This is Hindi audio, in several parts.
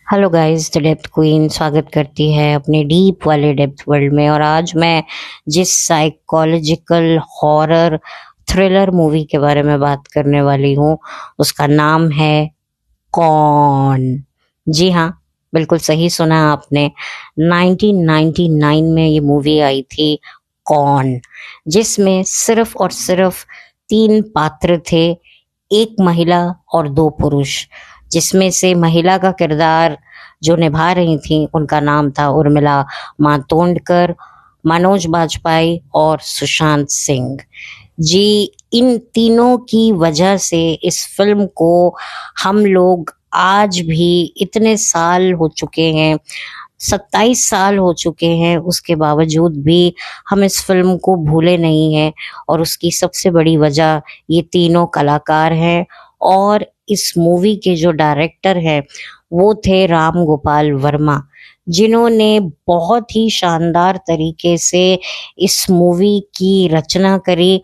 Hello guys, the depth queen स्वागत करती है अपने डीप वाले डेप्थ वर्ल्ड में। और आज मैं जिस साइकोलॉजिकल हॉरर थ्रिलर मूवी के बारे में बात करने वाली हूँ उसका नाम है कौन। जी हाँ, बिल्कुल सही सुना आपने। 1999 में ये मूवी आई थी कौन, जिसमें सिर्फ और सिर्फ तीन पात्र थे, एक महिला और दो पुरुष। जिसमें से महिला का किरदार जो निभा रही थी उनका नाम था उर्मिला मातोंडकर, मनोज बाजपेयी और सुशांत सिंह। जी, इन तीनों की वजह से इस फिल्म को हम लोग आज भी, इतने साल हो चुके हैं, 27 साल हो चुके हैं, उसके बावजूद भी हम इस फिल्म को भूले नहीं हैं। और उसकी सबसे बड़ी वजह ये तीनों कलाकार हैं। और इस मूवी के जो डायरेक्टर हैं वो थे राम गोपाल वर्मा, जिन्होंने बहुत ही शानदार तरीके से इस मूवी की रचना करी।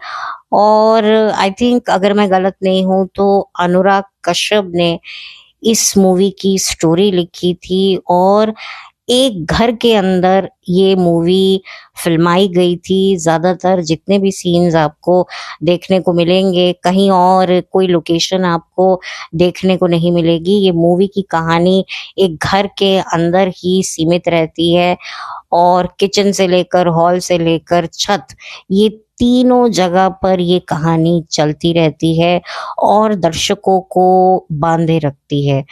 और आई थिंक, अगर मैं गलत नहीं हूँ तो अनुराग कश्यप ने इस मूवी की स्टोरी लिखी थी। और एक घर के अंदर ये मूवी फिल्माई गई थी। ज्यादातर जितने भी सीन्स आपको देखने को मिलेंगे, कहीं और कोई लोकेशन आपको देखने को नहीं मिलेगी। ये मूवी की कहानी एक घर के अंदर ही सीमित रहती है। और किचन से लेकर हॉल से लेकर छत, ये तीनों जगह पर ये कहानी चलती रहती है और दर्शकों को बांधे रखती है।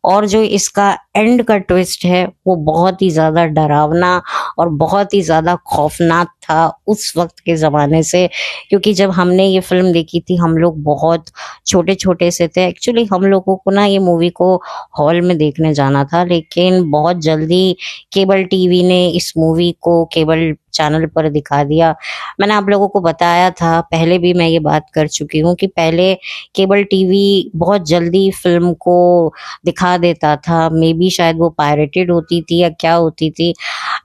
और जो इसका एंड का ट्विस्ट है वो बहुत ही ज्यादा डरावना और बहुत ही ज्यादा खौफनाक था उस वक्त के जमाने से। क्योंकि जब हमने ये फिल्म देखी थी हम लोग बहुत छोटे छोटे से थे। एक्चुअली हम लोगों को ना ये मूवी को हॉल में देखने जाना था, लेकिन बहुत जल्दी केबल टीवी ने इस मूवी को केबल चैनल पर दिखा दिया। मैंने आप लोगों को बताया था, पहले भी मैं ये बात कर चुकी हूँ कि पहले केबल टीवी बहुत जल्दी फिल्म को दिखा देता था। मे बी शायद वो पायरेटेड होती थी या क्या होती थी,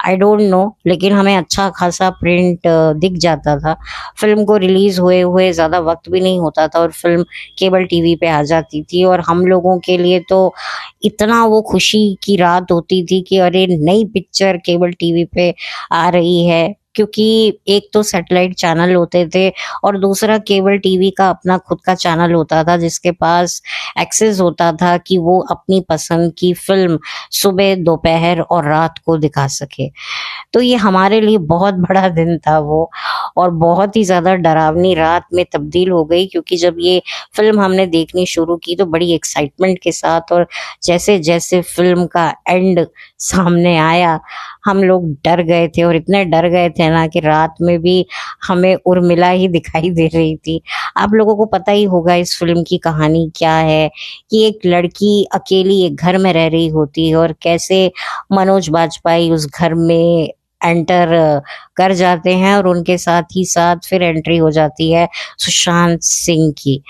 आई डोंट नो, लेकिन हमें अच्छा खासा प्रिंट दिख जाता था। फिल्म को रिलीज हुए हुए ज़्यादा वक्त भी नहीं होता था और फिल्म केबल टीवी पे आ जाती थी। और हम लोगों के लिए तो इतना वो खुशी की रात होती थी कि अरे, नई पिक्चर केबल टीवी पे आ रही है। क्योंकि एक तो सैटेलाइट चैनल होते थे और दूसरा केबल टीवी का अपना खुद का चैनल होता था, जिसके पास एक्सेस होता था कि वो अपनी पसंद की फिल्म सुबह, दोपहर और रात को दिखा सके। तो ये हमारे लिए बहुत बड़ा दिन था वो, और बहुत ही ज़्यादा डरावनी रात में तब्दील हो गई। क्योंकि जब ये फिल्म हमने देखनी शुरू की तो बड़ी एक्साइटमेंट के साथ, और जैसे जैसे फिल्म का एंड सामने आया हम लोग डर गए थे। और इतने डर गए थे ना कि रात में भी हमें उर्मिला ही दिखाई दे रही थी। आप लोगों को पता ही होगा इस फिल्म की कहानी क्या है, कि एक लड़की अकेली एक घर में रह रही होती है और कैसे मनोज बाजपेयी उस घर में एंटर कर जाते हैं, और उनके साथ ही साथ फिर एंट्री हो जाती है सुशांत सिंह की।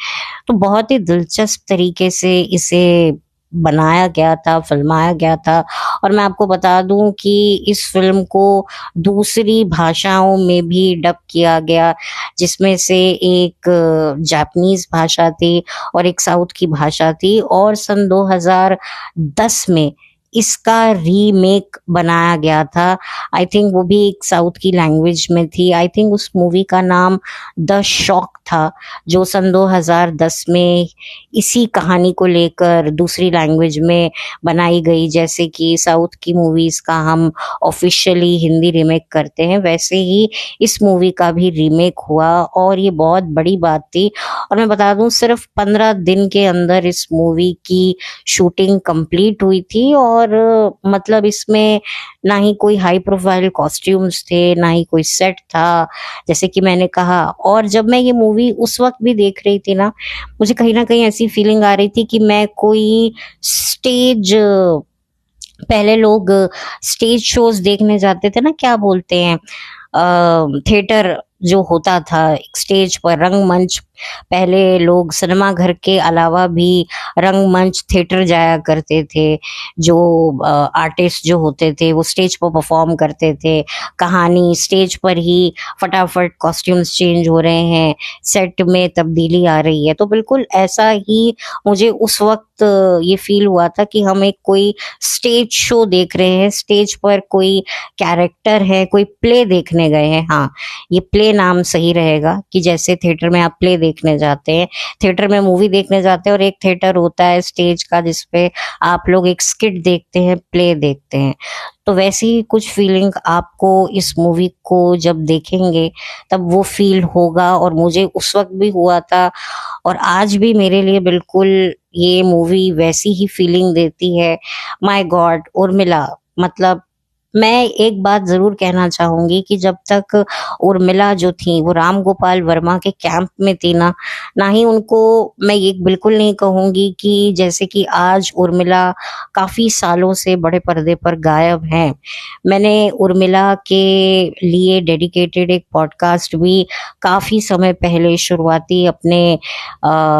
तो बहुत ही दिलचस्प तरीके से इसे बनाया गया था, फिल्माया गया था। और मैं आपको बता दूं कि इस फिल्म को दूसरी भाषाओं में भी डब किया गया, जिसमें से एक जापानीज भाषा थी और एक साउथ की भाषा थी। और सन 2010 में इसका रीमेक बनाया गया था। आई थिंक वो भी एक साउथ की लैंग्वेज में थी। आई थिंक उस मूवी का नाम द शॉक था, जो सन 2010 में इसी कहानी को लेकर दूसरी लैंग्वेज में बनाई गई। जैसे कि साउथ की मूवीज का हम ऑफिशियली हिंदी रीमेक करते हैं, वैसे ही इस मूवी का भी रीमेक हुआ। और ये बहुत बड़ी बात थी। और मैं बता दूं, सिर्फ 15 दिन के अंदर इस मूवी की शूटिंग कंप्लीट हुई थी। और मतलब इसमें ना ही कोई हाई प्रोफाइल कॉस्ट्यूम्स थे, ना ही कोई सेट था, जैसे कि मैंने कहा। और जब मैं ये मूवी उस वक्त भी देख रही थी ना, मुझे कहीं ना कहीं ऐसी फीलिंग आ रही थी कि मैं कोई स्टेज, पहले लोग स्टेज शोज देखने जाते थे ना, क्या बोलते हैं, थिएटर जो होता था एक स्टेज पर रंगमंच, पहले लोग सिनेमा घर के अलावा भी रंगमंच थिएटर जाया करते थे। जो आर्टिस्ट जो होते थे वो स्टेज पर परफॉर्म करते थे, कहानी स्टेज पर ही फटाफट कॉस्ट्यूम्स चेंज हो रहे हैं, सेट में तब्दीली आ रही है। तो बिल्कुल ऐसा ही मुझे उस वक्त ये फील हुआ था कि हम एक कोई स्टेज शो देख रहे हैं, स्टेज पर कोई कैरेक्टर है, कोई प्ले देखने गए हैं। हाँ, ये प्ले नाम सही रहेगा कि जैसे थिएटर में आप प्ले देखने जाते हैं, थिएटर में मूवी देखने जाते हैं और एक थिएटर होता है स्टेज का जिसपे आप लोग एक स्किट देखते हैं, प्ले देखते हैं। तो वैसी ही कुछ फीलिंग आपको इस मूवी को जब देखेंगे तब वो फील होगा, और मुझे उस वक्त भी हुआ था और आज भी मेरे लिए बिल्कुल ये मूवी वैसी ही फीलिंग देती है। माय गॉड उर्मिला, मतलब मैं एक बात जरूर कहना चाहूंगी कि जब तक उर्मिला जो थी वो राम गोपाल वर्मा के कैंप में थी ना, ना ही उनको, मैं ये बिल्कुल नहीं कहूंगी कि जैसे कि आज उर्मिला काफी सालों से बड़े पर्दे पर गायब हैं। मैंने उर्मिला के लिए डेडिकेटेड एक पॉडकास्ट भी काफी समय पहले, शुरुआती अपने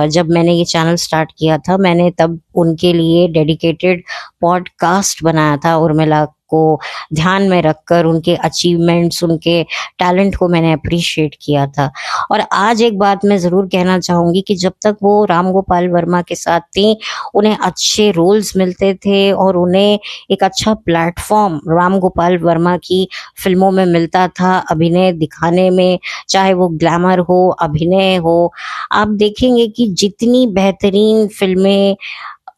जब मैंने ये चैनल स्टार्ट किया था, मैंने तब उनके लिए डेडिकेटेड पॉडकास्ट बनाया था। उर्मिला को ध्यान में रखकर उनके अचीवमेंट्स, उनके टैलेंट को मैंने अप्रिशिएट किया था। और आज एक बात मैं ज़रूर कहना चाहूँगी कि जब तक वो राम गोपाल वर्मा के साथ थी, उन्हें अच्छे रोल्स मिलते थे और उन्हें एक अच्छा प्लेटफॉर्म राम गोपाल वर्मा की फिल्मों में मिलता था अभिनय दिखाने में, चाहे वो ग्लैमर हो, अभिनय हो। आप देखेंगे कि जितनी बेहतरीन फिल्में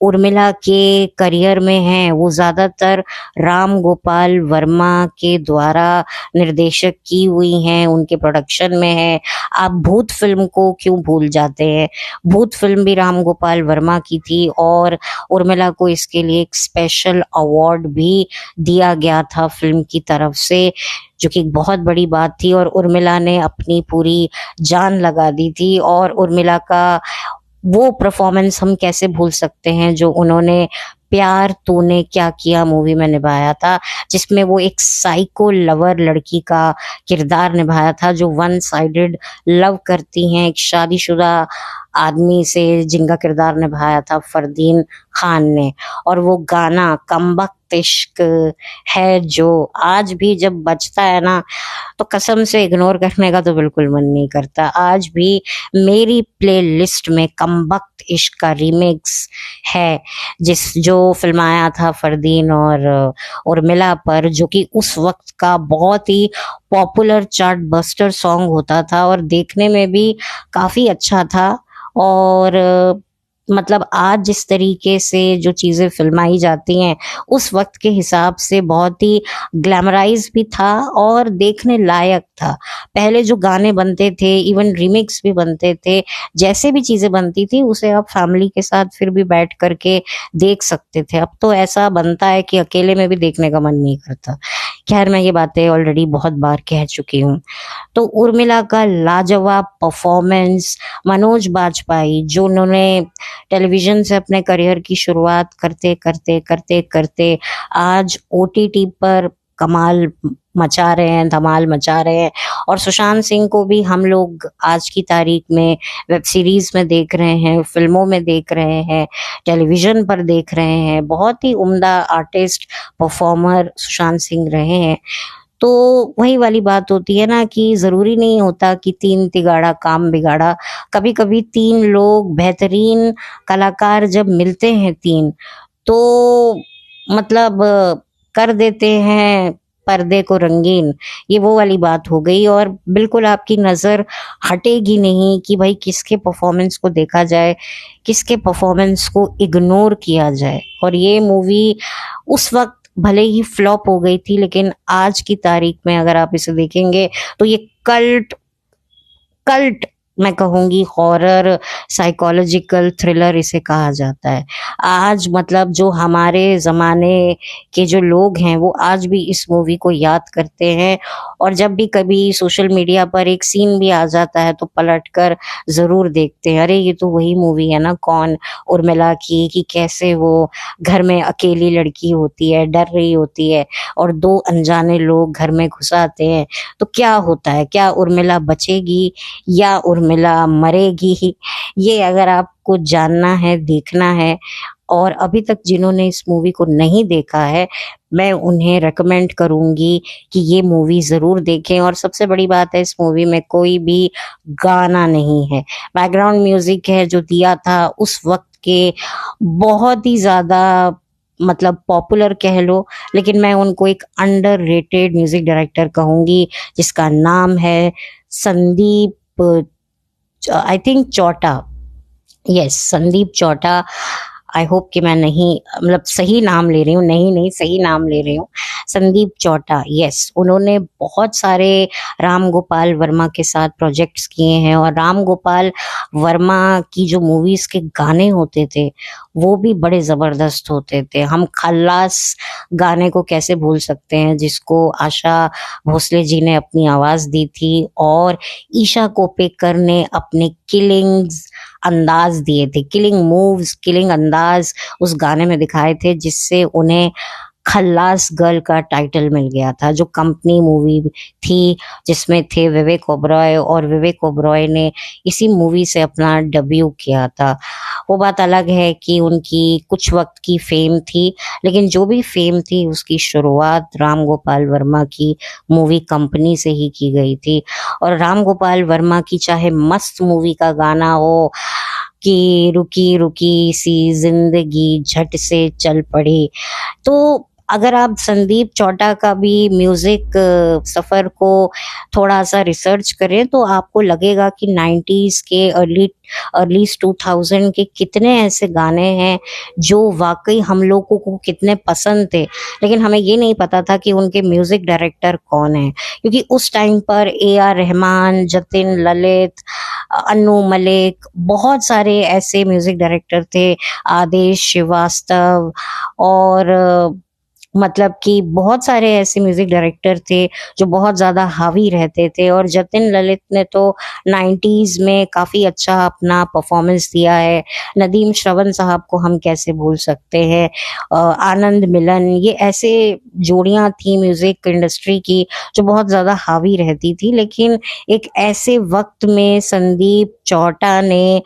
उर्मिला के करियर में हैं वो ज़्यादातर राम गोपाल वर्मा के द्वारा निर्देशक की हुई हैं, उनके प्रोडक्शन में है। आप भूत फिल्म को क्यों भूल जाते हैं? भूत फिल्म भी राम गोपाल वर्मा की थी और उर्मिला को इसके लिए एक स्पेशल अवार्ड भी दिया गया था फिल्म की तरफ से, जो कि एक बहुत बड़ी बात थी। और उर्मिला ने अपनी पूरी जान लगा दी थी, और उर्मिला का वो परफॉर्मेंस हम कैसे भूल सकते हैं जो उन्होंने प्यार तूने क्या किया मूवी में निभाया था, जिसमें वो एक साइको लवर लड़की का किरदार निभाया था जो वन साइडेड लव करती हैं एक शादीशुदा आदमी से, जिनका किरदार निभाया था फरदीन खान ने। और वो गाना कमबख्त इश्क है जो आज भी जब बजता है ना, तो कसम से इग्नोर करने का तो बिल्कुल मन नहीं करता। आज भी मेरी प्लेलिस्ट में कमबख्त इश्क का रीमिक्स है, जो फिल्माया था फरदीन और उर्मिला पर, जो कि उस वक्त का बहुत ही पॉपुलर चार्ट बस्टर सॉन्ग होता था और देखने में भी काफी अच्छा था। और मतलब आज जिस तरीके से जो चीज़ें फिल्माई जाती हैं उस वक्त के हिसाब से बहुत ही ग्लैमराइज भी था और देखने लायक था। पहले जो गाने बनते थे, इवन रीमिक्स भी बनते थे, जैसे भी चीज़ें बनती थी उसे आप फैमिली के साथ फिर भी बैठ करके देख सकते थे। अब तो ऐसा बनता है कि अकेले में भी देखने का मन नहीं करता। खैर, मैं ये बातें ऑलरेडी बहुत बार कह चुकी हूँ। तो उर्मिला का लाजवाब परफॉर्मेंस, मनोज बाजपेयी जो उन्होंने टेलीविजन से अपने करियर की शुरुआत करते करते करते करते आज ओटीटी पर कमाल मचा रहे हैं, धमाल मचा रहे हैं। और सुशांत सिंह को भी हम लोग आज की तारीख में वेब सीरीज में देख रहे हैं, फिल्मों में देख रहे हैं, टेलीविजन पर देख रहे हैं। बहुत ही उम्दा आर्टिस्ट, परफॉर्मर सुशांत सिंह रहे हैं। तो वही वाली बात होती है ना कि जरूरी नहीं होता कि तीन तिगाड़ा काम बिगाड़ा। कभी कभी तीन लोग बेहतरीन कलाकार जब मिलते हैं तीन, तो मतलब कर देते हैं पर्दे को रंगीन। ये वो वाली बात हो गई। और बिल्कुल आपकी नज़र हटेगी नहीं कि भाई किसके परफॉर्मेंस को देखा जाए, किसके परफॉर्मेंस को इग्नोर किया जाए। और ये मूवी उस वक्त भले ही फ्लॉप हो गई थी, लेकिन आज की तारीख में अगर आप इसे देखेंगे तो ये कल्ट कल्ट मैं कहूँगी, हॉरर साइकोलॉजिकल थ्रिलर इसे कहा जाता है। आज मतलब जो हमारे ज़माने के जो लोग हैं वो आज भी इस मूवी को याद करते हैं और जब भी कभी सोशल मीडिया पर एक सीन भी आ जाता है तो पलटकर ज़रूर देखते हैं, अरे ये तो वही मूवी है ना, कौन, उर्मिला की, कि कैसे वो घर में अकेली लड़की होती है, डर रही होती है और दो अनजाने लोग घर में घुस आते हैं, तो क्या होता है, क्या उर्मिला बचेगी या उर्मिला मरेगी? ये अगर आपको जानना है, देखना है, और अभी तक जिन्होंने इस मूवी को नहीं देखा है, मैं उन्हें रेकमेंड करूंगी कि ये मूवी ज़रूर देखें। और सबसे बड़ी बात है, इस मूवी में कोई भी गाना नहीं है, बैकग्राउंड म्यूजिक है जो दिया था उस वक्त के बहुत ही ज़्यादा, मतलब पॉपुलर कह लो, लेकिन मैं उनको एक अंडररेटेड म्यूजिक डायरेक्टर कहूंगी, जिसका नाम है Sandeep, I think Chowta, yes Sandeep Chowta. I hope कि मैं नहीं, मतलब सही नाम ले रही हूँ, नहीं नहीं सही नाम ले रही हूँ, संदीप चौटा, यस। उन्होंने बहुत सारे राम गोपाल वर्मा के साथ प्रोजेक्ट्स किए हैं, और राम गोपाल वर्मा की जो मूवीज के गाने होते थे वो भी बड़े जबरदस्त होते थे। हम खल्लास गाने को कैसे भूल सकते हैं, जिसको आशा भोसले जी ने अपनी आवाज दी थी, और ईशा कोपेकर ने अपने किलिंग्स अंदाज दिए थे, किलिंग मूव्स, किलिंग अंदाज उस गाने में दिखाए थे, जिससे उन्हें खल्लास गर्ल का टाइटल मिल गया था। जो कंपनी मूवी थी जिसमें थे विवेक ओबरॉय, और विवेक ओबरॉय ने इसी मूवी से अपना डेब्यू किया था। वो बात अलग है कि उनकी कुछ वक्त की फेम थी, लेकिन जो भी फेम थी उसकी शुरुआत राम गोपाल वर्मा की मूवी कंपनी से ही की गई थी। और राम गोपाल वर्मा की चाहे मस्त मूवी का गाना हो कि रुकी रुकी सी जिंदगी झट से चल पड़ी, तो अगर आप संदीप चौटा का भी म्यूजिक सफर को थोड़ा सा रिसर्च करें तो आपको लगेगा कि 90s के अर्ली अर्ली 2000 के कितने ऐसे गाने हैं जो वाकई हम लोगों को कितने पसंद थे, लेकिन हमें ये नहीं पता था कि उनके म्यूजिक डायरेक्टर कौन है, क्योंकि उस टाइम पर A R रहमान, जतिन ललित, अनु मलिक, बहुत सारे ऐसे म्यूजिक डायरेक्टर थे, आदेश श्रीवास्तव, और मतलब कि बहुत सारे ऐसे म्यूजिक डायरेक्टर थे जो बहुत ज्यादा हावी रहते थे। और जतिन ललित ने तो 90s में काफी अच्छा अपना परफॉर्मेंस दिया है। नदीम श्रवण साहब को हम कैसे भूल सकते हैं, आनंद मिलन, ये ऐसे जोड़ियां थी म्यूजिक इंडस्ट्री की जो बहुत ज्यादा हावी रहती थी। लेकिन एक ऐसे वक्त में संदीप चौटा ने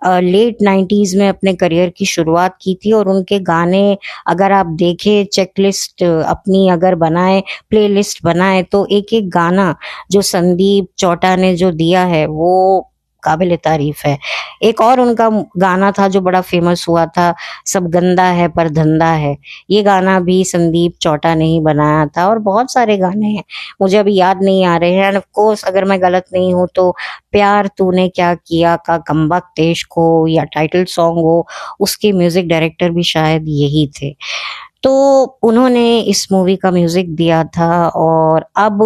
लेट 90s में अपने करियर की शुरुआत की थी, और उनके गाने अगर आप देखें, चेकलिस्ट अपनी अगर बनाए, प्लेलिस्ट बनाए, तो एक एक गाना जो संदीप चौटा ने जो दिया है वो काबिल तारीफ है। एक और उनका गाना था जो बड़ा फेमस हुआ था, सब गंदा है पर धंधा है, ये गाना भी संदीप चौटा ने ही बनाया था। और बहुत सारे गाने हैं, मुझे अभी याद नहीं आ रहे हैं। एंड ऑफ कोर्स अगर मैं गलत नहीं हूँ तो प्यार तूने क्या किया का कमबख्त देश को या टाइटल सॉन्ग हो, उसके म्यूजिक डायरेक्टर भी शायद यही थे। तो उन्होंने इस मूवी का म्यूजिक दिया था, और अब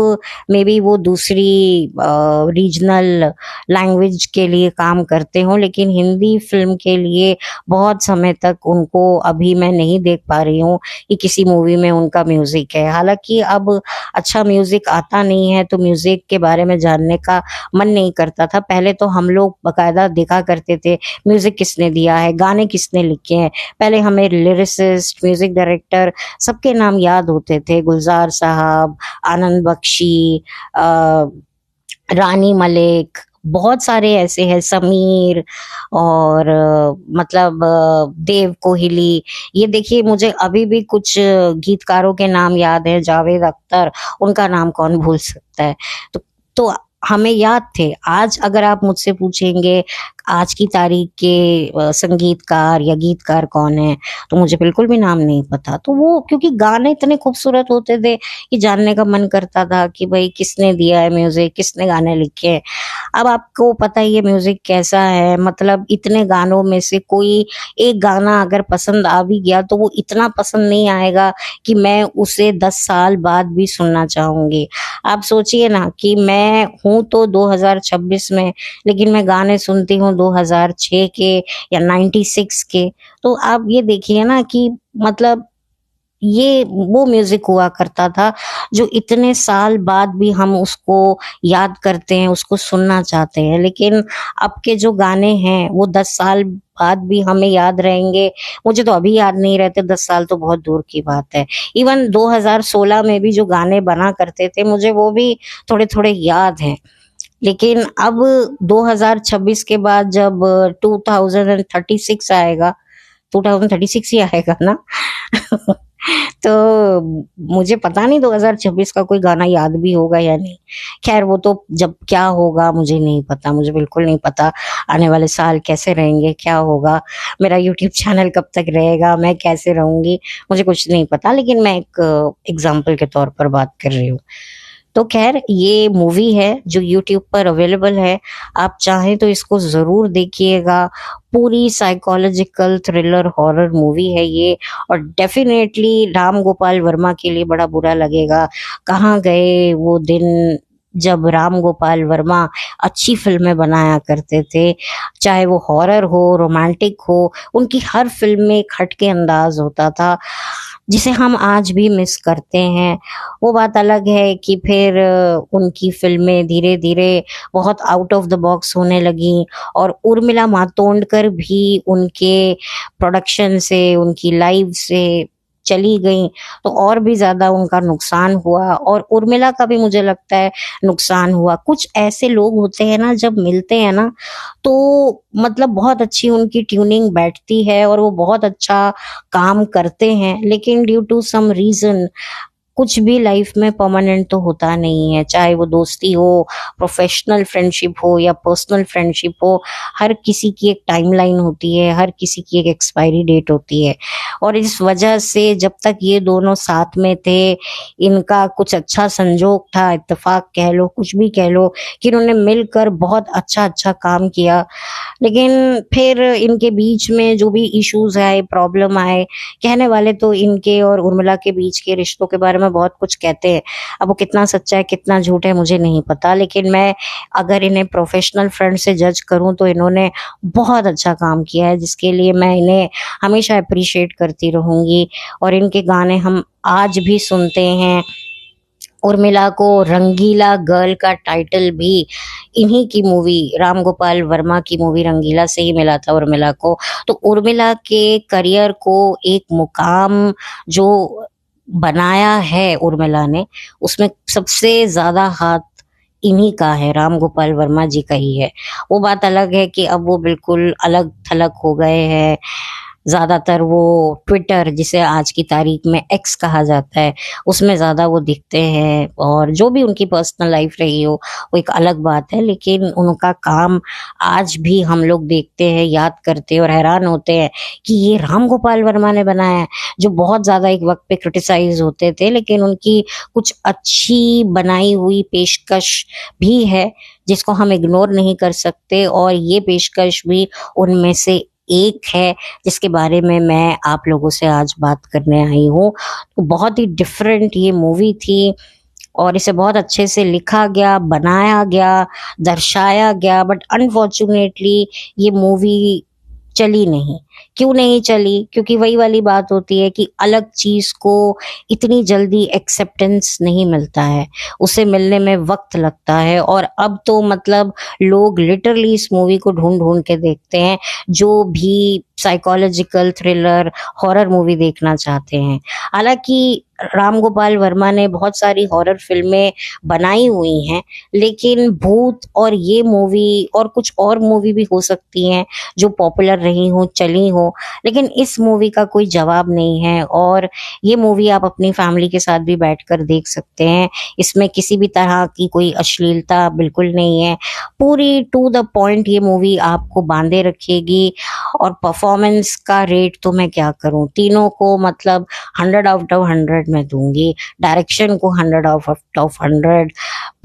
मे बी वो दूसरी रीजनल लैंग्वेज के लिए काम करते हों, लेकिन हिंदी फिल्म के लिए बहुत समय तक उनको अभी मैं नहीं देख पा रही हूँ कि किसी मूवी में उनका म्यूजिक है। हालांकि अब अच्छा म्यूजिक आता नहीं है तो म्यूजिक के बारे में जानने का मन नहीं करता था। पहले तो हम लोग बकायदा देखा करते थे म्यूजिक किसने दिया है, गाने किसने लिखे हैं, पहले हमें लिरिसिस्ट, म्यूजिक डायरेक्टर सबके नाम याद होते थे, गुलजार साहब, आनंद बख्शी, रानी मलिक, बहुत सारे ऐसे हैं, समीर, और मतलब देव कोहली। ये देखिए मुझे अभी भी कुछ गीतकारों के नाम याद है, जावेद अख्तर, उनका नाम कौन भूल सकता है। तो हमें याद थे। आज अगर आप मुझसे पूछेंगे आज की तारीख के संगीतकार या गीतकार कौन है, तो मुझे बिल्कुल भी नाम नहीं पता। तो वो क्योंकि गाने इतने खूबसूरत होते थे कि जानने का मन करता था कि भाई किसने दिया है म्यूजिक, किसने गाने लिखे हैं। अब आपको पता ही है म्यूजिक कैसा है, मतलब इतने गानों में से कोई एक गाना अगर पसंद आ भी गया तो वो इतना पसंद नहीं आएगा कि मैं उसे 10 साल बाद भी सुनना चाहूंगी। आप सोचिए ना कि मैं हूं तो 2026 में, लेकिन मैं गाने सुनती हूँ 2006 के या 96 के। तो आप ये देखिए ना कि मतलब ये वो म्यूजिक हुआ करता था जो इतने साल बाद भी हम उसको याद करते हैं, उसको सुनना चाहते हैं। लेकिन अब के जो गाने हैं वो 10 साल बाद भी हमें याद रहेंगे। मुझे तो अभी याद नहीं रहते, 10 साल तो बहुत दूर की बात है। इवन 2016 में भी जो गाने बना करते थे मुझे वो भी थोड़े थोड़े याद हैं। लेकिन अब 2026 के बाद जब 2036 आएगा, 2036 ही आएगा ना तो मुझे पता नहीं 2026 का कोई गाना याद भी होगा या नहीं। खैर वो तो जब क्या होगा मुझे नहीं पता, मुझे बिल्कुल नहीं पता आने वाले साल कैसे रहेंगे, क्या होगा, मेरा यूट्यूब चैनल कब तक रहेगा, मैं कैसे रहूंगी, मुझे कुछ नहीं पता। लेकिन मैं एक एग्जाम्पल के तौर पर बात कर रही हूँ। तो खैर ये मूवी है जो यूट्यूब पर अवेलेबल है, आप चाहें तो इसको जरूर देखिएगा। पूरी साइकोलॉजिकल थ्रिलर हॉरर मूवी है ये, और डेफिनेटली राम गोपाल वर्मा के लिए बड़ा बुरा लगेगा। कहाँ गए वो दिन जब राम गोपाल वर्मा अच्छी फिल्में बनाया करते थे, चाहे वो हॉरर हो, रोमांटिक हो, उनकी हर फिल्म में एक हटके अंदाज होता था जिसे हम आज भी मिस करते हैं। वो बात अलग है कि फिर उनकी फिल्में धीरे धीरे बहुत आउट ऑफ द बॉक्स होने लगी, और उर्मिला मातोंडकर भी उनके प्रोडक्शन से, उनकी लाइव से चली गई, तो और भी ज्यादा उनका नुकसान हुआ। और उर्मिला का भी मुझे लगता है नुकसान हुआ। कुछ ऐसे लोग होते हैं ना, जब मिलते हैं ना तो मतलब बहुत अच्छी उनकी ट्यूनिंग बैठती है और वो बहुत अच्छा काम करते हैं, लेकिन ड्यू टू सम रीजन कुछ भी लाइफ में परमानेंट तो होता नहीं है। चाहे वो दोस्ती हो, प्रोफेशनल फ्रेंडशिप हो या पर्सनल फ्रेंडशिप हो, हर किसी की एक टाइमलाइन होती है, हर किसी की एक एक्सपायरी डेट होती है। और इस वजह से जब तक ये दोनों साथ में थे, इनका कुछ अच्छा संजोग था, इत्तेफाक कह लो, कुछ भी कह लो, कि इन्होंने मिलकर बहुत अच्छा अच्छा काम किया। लेकिन फिर इनके बीच में जो भी इश्यूज आए, प्रॉब्लम आए, कहने वाले तो इनके और उर्मिला के बीच के रिश्तों के बारे में बहुत कुछ कहते हैं। अब वो कितना सच्चा है कितना झूठ है मुझे नहीं पता, लेकिन मैं अगर इन्हें प्रोफेशनल फ्रेंड से जज करूं तो इन्होंने बहुत अच्छा काम किया है, जिसके लिए मैं इन्हें हमेशा अप्रिशिएट करती रहूंगी। और इनके गाने हम आज भी सुनते हैं। उर्मिला को रंगीला गर्ल का टाइटल भी इन्हीं की मूवी, राम गोपाल वर्मा की मूवी रंगीला से ही मिला था उर्मिला को। तो उर्मिला के करियर को एक मुकाम जो बनाया है उर्मिला ने, उसमें सबसे ज्यादा हाथ इन्हीं का है, राम गोपाल वर्मा जी का ही है। वो बात अलग है कि अब वो बिल्कुल अलग थलग हो गए हैं। ज्यादातर वो ट्विटर, जिसे आज की तारीख में एक्स कहा जाता है, उसमें ज्यादा वो दिखते हैं। और जो भी उनकी पर्सनल लाइफ रही हो वो एक अलग बात है, लेकिन उनका काम आज भी हम लोग देखते हैं, याद करते हैं और हैरान होते हैं कि ये राम गोपाल वर्मा ने बनाया है, जो बहुत ज्यादा एक वक्त पे क्रिटिसाइज होते थे। लेकिन उनकी कुछ अच्छी बनाई हुई पेशकश भी है जिसको हम इग्नोर नहीं कर सकते, और ये पेशकश भी उनमें से एक है जिसके बारे में मैं आप लोगों से आज बात करने आई हूँ। तो बहुत ही डिफरेंट ये मूवी थी, और इसे बहुत अच्छे से लिखा गया, बनाया गया, दर्शाया गया, बट अनफॉर्चुनेटली ये मूवी चली नहीं। क्यों नहीं चली? क्योंकि वही वाली बात होती है कि अलग चीज को इतनी जल्दी एक्सेप्टेंस नहीं मिलता है, उसे मिलने में वक्त लगता है। और अब तो मतलब लोग लिटरली इस मूवी को ढूंढ ढूंढ के देखते हैं, जो भी साइकोलॉजिकल थ्रिलर हॉरर मूवी देखना चाहते हैं। हालांकि राम गोपाल वर्मा ने बहुत सारी हॉरर फिल्में बनाई हुई हैं, लेकिन भूत और ये मूवी और कुछ और मूवी भी हो सकती हैं जो पॉपुलर रही हो, चली हो, लेकिन इस मूवी का कोई जवाब नहीं है। और ये मूवी आप अपनी फैमिली के साथ भी बैठकर देख सकते हैं। इसमें किसी भी तरह की कोई अश्लीलता बिल्कुल नहीं है। पूरी टू द पॉइंट ये मूवी आपको बांधे रखेगी। और परफॉर्मेंस का रेट तो मैं क्या करूं, तीनों को मतलब 100 आउट ऑफ 100 मैं दूंगी। डायरेक्शन को 100 आउट ऑफ 100,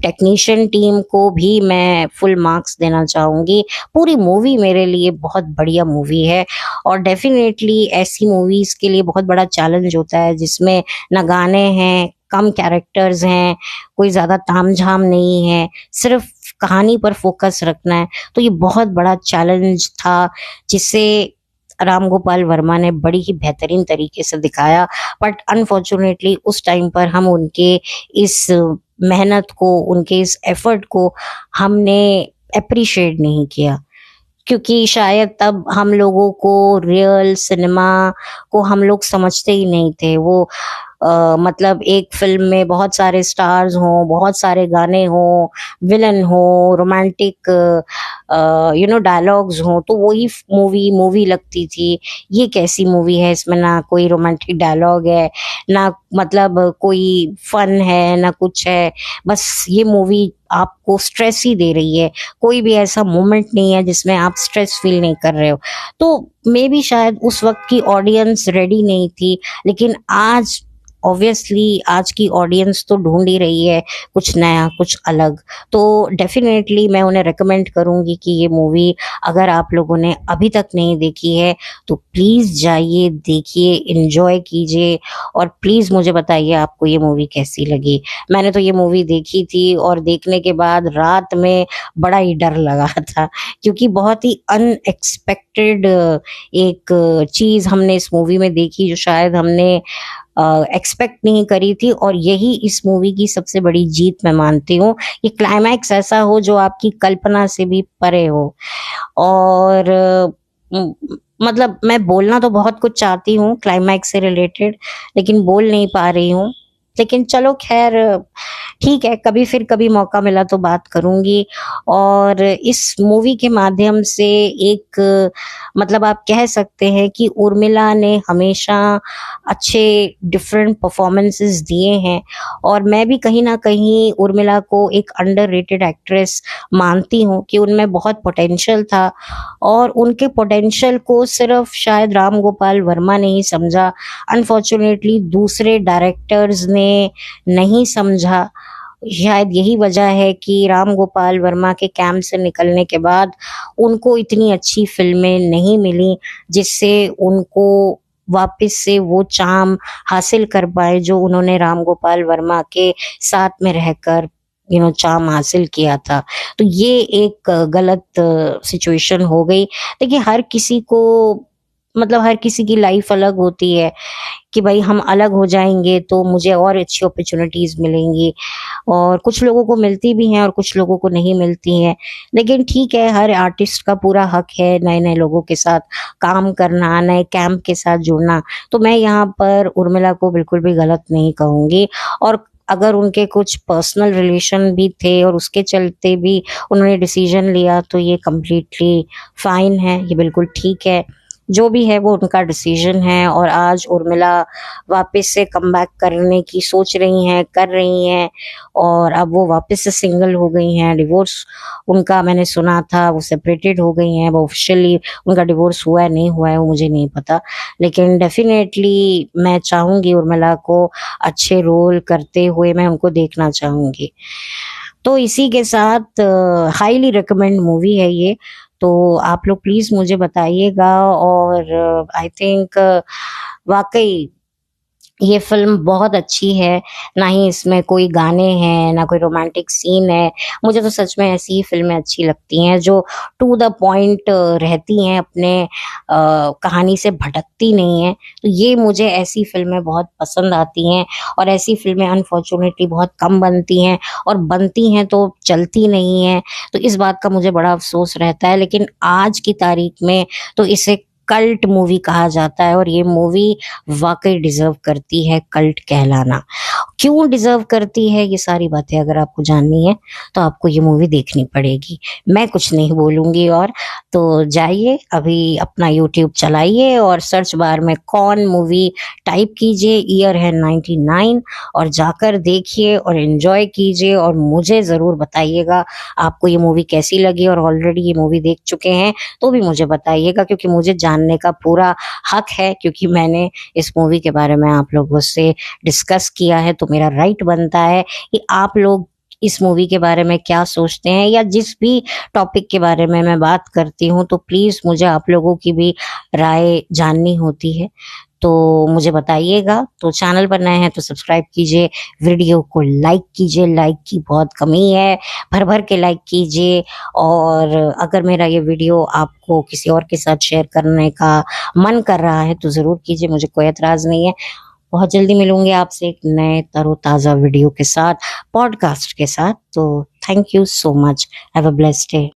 टेक्नीशियन टीम को भी मैं फुल मार्क्स देना चाहूंगी। पूरी मूवी मेरे लिए बहुत बढ़िया मूवी है। और डेफिनेटली ऐसी मूवीज के लिए बहुत बड़ा चैलेंज होता है जिसमें न गाने हैं, कम कैरेक्टर्स हैं, कोई ज्यादा तामझाम नहीं है, सिर्फ कहानी पर फोकस रखना है। तो ये बहुत बड़ा चैलेंज था जिसे राम गोपाल वर्मा ने बड़ी ही बेहतरीन तरीके से दिखाया। बट अनफॉर्चुनेटली उस टाइम पर हम उनके इस मेहनत को, उनके इस एफर्ट को हमने अप्रिशिएट नहीं किया, क्योंकि शायद तब हम लोगों को रियल सिनेमा को हम लोग समझते ही नहीं थे। वो मतलब एक फिल्म में बहुत सारे स्टार्स हों, बहुत सारे गाने हों, विलन हो, रोमांटिक डायलॉग्स हों, तो वही मूवी मूवी लगती थी। ये कैसी मूवी है, इसमें ना कोई रोमांटिक डायलॉग है, ना मतलब कोई फन है, ना कुछ है। बस ये मूवी आपको स्ट्रेस ही दे रही है। कोई भी ऐसा मोमेंट नहीं है जिसमें आप स्ट्रेस फील नहीं कर रहे हो। तो मे बी शायद उस वक्त की ऑडियंस रेडी नहीं थी, लेकिन आज ऑब्वियसली आज की ऑडियंस तो ढूंढ ही रही है कुछ नया, कुछ अलग। तो डेफिनेटली मैं उन्हें रिकमेंड करूंगी कि ये मूवी अगर आप लोगों ने अभी तक नहीं देखी है तो प्लीज़ जाइए, देखिए, एंजॉय कीजिए, और प्लीज़ मुझे बताइए आपको ये मूवी कैसी लगी। मैंने तो ये मूवी देखी थी और देखने के बाद रात में बड़ा ही डर लगा था, क्योंकि बहुत ही अनएक्सपेक्टेड एक चीज़ हमने इस मूवी में देखी जो शायद हमने एक्सपेक्ट नहीं करी थी। और यही इस मूवी की सबसे बड़ी जीत मैं मानती हूँ कि क्लाइमैक्स ऐसा हो जो आपकी कल्पना से भी परे हो। और मतलब मैं बोलना तो बहुत कुछ चाहती हूँ क्लाइमैक्स से रिलेटेड, लेकिन बोल नहीं पा रही हूँ। लेकिन चलो खैर, ठीक है, कभी फिर कभी मौका मिला तो बात करूंगी। और इस मूवी के माध्यम से एक मतलब आप कह सकते हैं कि उर्मिला ने हमेशा अच्छे डिफरेंट परफॉर्मेंसेस दिए हैं, और मैं भी कहीं ना कहीं उर्मिला को एक अंडररेटेड एक्ट्रेस मानती हूँ कि उनमें बहुत पोटेंशियल था, और उनके पोटेंशियल को सिर्फ शायद राम गोपाल वर्मा ने ही समझा। अनफॉर्चुनेटली दूसरे डायरेक्टर्स ने नहीं समझा। शायद यही वजह है कि राम गोपाल वर्मा के कैंप से निकलने के बाद उनको इतनी अच्छी फिल्में नहीं मिली जिससे उनको वापस से वो चार्म हासिल कर पाए जो उन्होंने राम गोपाल वर्मा के साथ में रहकर चार्म हासिल किया था। तो ये एक गलत सिचुएशन हो गई। देखिए, हर किसी को मतलब हर किसी की लाइफ अलग होती है कि भाई हम अलग हो जाएंगे तो मुझे और अच्छी अपॉर्चुनिटीज मिलेंगी, और कुछ लोगों को मिलती भी हैं और कुछ लोगों को नहीं मिलती हैं। लेकिन ठीक है, हर आर्टिस्ट का पूरा हक है नए नए लोगों के साथ काम करना, नए कैंप के साथ जुड़ना। तो मैं यहाँ पर उर्मिला को बिल्कुल भी गलत नहीं कहूँगी। और अगर उनके कुछ पर्सनल रिलेशन भी थे और उसके चलते भी उन्होंने डिसीजन लिया तो ये कम्प्लीटली फाइन है, ये बिल्कुल ठीक है। जो भी है वो उनका डिसीजन है। और आज उर्मिला वापस से कमबैक करने की सोच रही हैं, कर रही हैं, और अब वो वापस से सिंगल हो गई हैं। डिवोर्स उनका मैंने सुना था, वो सेपरेटेड हो गई हैं। वो ऑफिशियली उनका डिवोर्स हुआ है नहीं हुआ है वो मुझे नहीं पता, लेकिन डेफिनेटली मैं चाहूँगी उर्मिला को अच्छे रोल करते हुए मैं उनको देखना चाहूँगी। तो इसी के साथ हाईली रिकमेंड मूवी है ये। तो आप लोग प्लीज मुझे बताइएगा। और आई थिंक वाकई ये फिल्म बहुत अच्छी है। ना ही इसमें कोई गाने हैं, ना कोई रोमांटिक सीन है। मुझे तो सच में ऐसी ही फिल्में अच्छी लगती हैं जो टू द पॉइंट रहती हैं, अपने कहानी से भटकती नहीं हैं। तो ये मुझे ऐसी फिल्में बहुत पसंद आती हैं, और ऐसी फिल्में अनफॉर्चुनेटली बहुत कम बनती हैं, और बनती हैं तो चलती नहीं हैं। तो इस बात का मुझे बड़ा अफसोस रहता है। लेकिन आज की तारीख में तो इसे कल्ट मूवी कहा जाता है, और ये मूवी वाकई डिजर्व करती है कल्ट कहलाना। क्यों डिजर्व करती है, ये सारी बातें अगर आपको जाननी है तो आपको ये मूवी देखनी पड़ेगी। मैं कुछ नहीं बोलूंगी। और तो जाइए अभी अपना यूट्यूब चलाइए और सर्च बार में कौन मूवी टाइप कीजिए, ईयर है 99, और जाकर देखिए और एंजॉय कीजिए, और मुझे ज़रूर बताइएगा आपको ये मूवी कैसी लगी। और ऑलरेडी ये मूवी देख चुके हैं तो भी मुझे बताइएगा, क्योंकि मुझे जानने का पूरा हक है, क्योंकि मैंने इस मूवी के बारे में आप लोगों से डिस्कस किया है। तो मेरा राइट बनता है कि आप लोग इस मूवी के बारे में क्या सोचते हैं, या जिस भी टॉपिक के बारे में मैं बात करती हूँ तो प्लीज़ मुझे आप लोगों की भी राय जाननी होती है। तो मुझे बताइएगा। तो चैनल पर नए हैं तो सब्सक्राइब कीजिए, वीडियो को लाइक कीजिए, लाइक की बहुत कमी है, भर भर के लाइक कीजिए। और अगर मेरा ये वीडियो आपको किसी और के साथ शेयर करने का मन कर रहा है तो ज़रूर कीजिए, मुझे कोई एतराज़ नहीं है। बहुत जल्दी मिलूंगी आपसे एक नए तरोताज़ा वीडियो के साथ, पॉडकास्ट के साथ। तो thank you so much, have a blessed day.